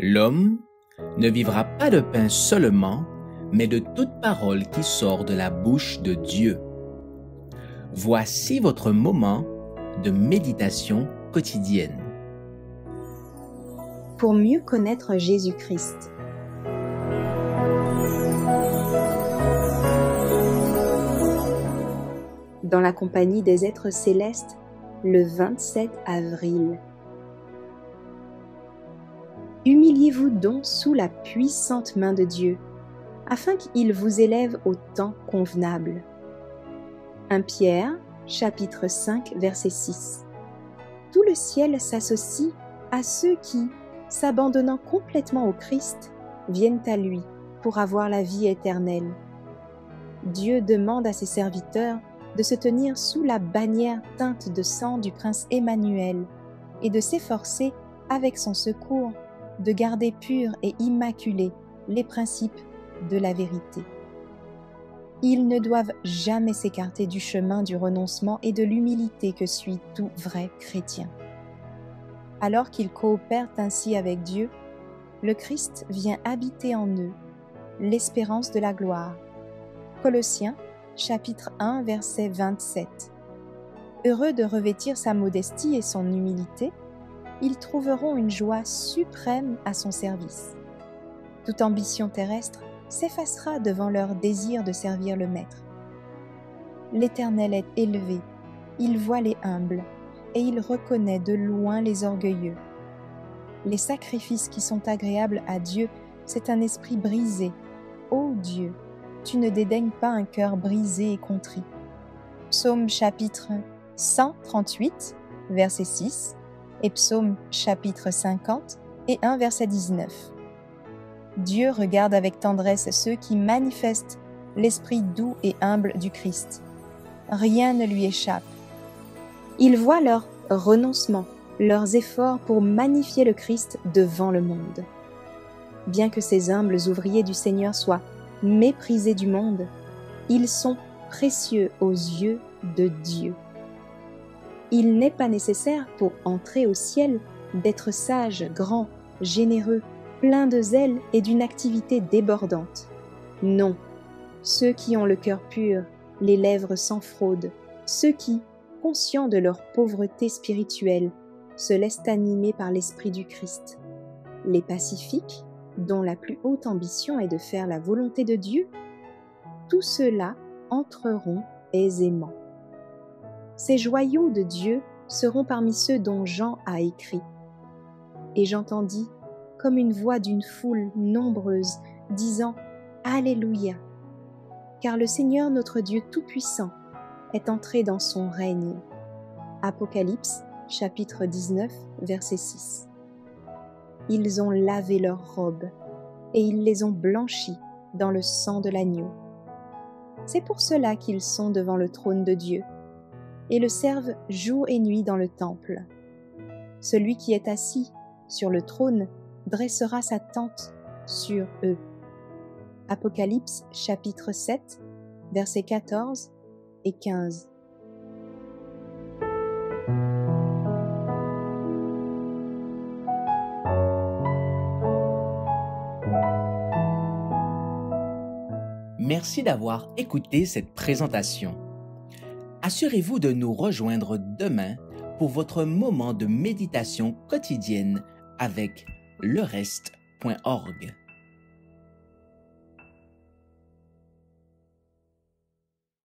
L'homme ne vivra pas de pain seulement, mais de toute parole qui sort de la bouche de Dieu. Voici votre moment de méditation quotidienne. Pour mieux connaître Jésus-Christ. Dans la compagnie des êtres célestes, le 27 avril. Humiliez-vous donc sous la puissante main de Dieu, afin qu'il vous élève au temps convenable. 1 Pierre, chapitre 5, verset 6. Tout le ciel s'associe à ceux qui, s'abandonnant complètement au Christ, viennent à lui pour avoir la vie éternelle. Dieu demande à ses serviteurs de se tenir sous la bannière teinte de sang du prince Emmanuel et de s'efforcer, avec son secours, de garder purs et immaculés les principes de la vérité. Ils ne doivent jamais s'écarter du chemin du renoncement et de l'humilité que suit tout vrai chrétien. Alors qu'ils coopèrent ainsi avec Dieu, le Christ vient habiter en eux l'espérance de la gloire. Colossiens, chapitre 1, verset 27. Heureux de revêtir sa modestie et son humilité, ils trouveront une joie suprême à son service. Toute ambition terrestre s'effacera devant leur désir de servir le Maître. L'Éternel est élevé, il voit les humbles, et il reconnaît de loin les orgueilleux. Les sacrifices qui sont agréables à Dieu, c'est un esprit brisé. Ô Dieu, tu ne dédaignes pas un cœur brisé et contrit. Psaume chapitre 138, verset 6, et Psaume chapitre 50 et 1 verset 19. Dieu regarde avec tendresse ceux qui manifestent l'esprit doux et humble du Christ. Rien ne lui échappe. Il voit leur renoncement, leurs efforts pour magnifier le Christ devant le monde. Bien que ces humbles ouvriers du Seigneur soient méprisés du monde, ils sont précieux aux yeux de Dieu. Il n'est pas nécessaire pour entrer au ciel d'être sage, grand, généreux, plein de zèle et d'une activité débordante. Non, ceux qui ont le cœur pur, les lèvres sans fraude, ceux qui, conscients de leur pauvreté spirituelle, se laissent animer par l'Esprit du Christ. Les pacifiques, dont la plus haute ambition est de faire la volonté de Dieu, tous ceux-là entreront aisément. Ces joyaux de Dieu seront parmi ceux dont Jean a écrit. Et j'entendis, comme une voix d'une foule nombreuse, disant « Alléluia ! Car le Seigneur notre Dieu Tout-Puissant est entré dans son règne. » Apocalypse, chapitre 19, verset 6. Ils ont lavé leurs robes, et ils les ont blanchies dans le sang de l'agneau. C'est pour cela qu'ils sont devant le trône de Dieu, et le servent jour et nuit dans le temple. Celui qui est assis sur le trône dressera sa tente sur eux. Apocalypse chapitre 7, versets 14 et 15. Merci d'avoir écouté cette présentation. Assurez-vous de nous rejoindre demain pour votre moment de méditation quotidienne avec lereste.org.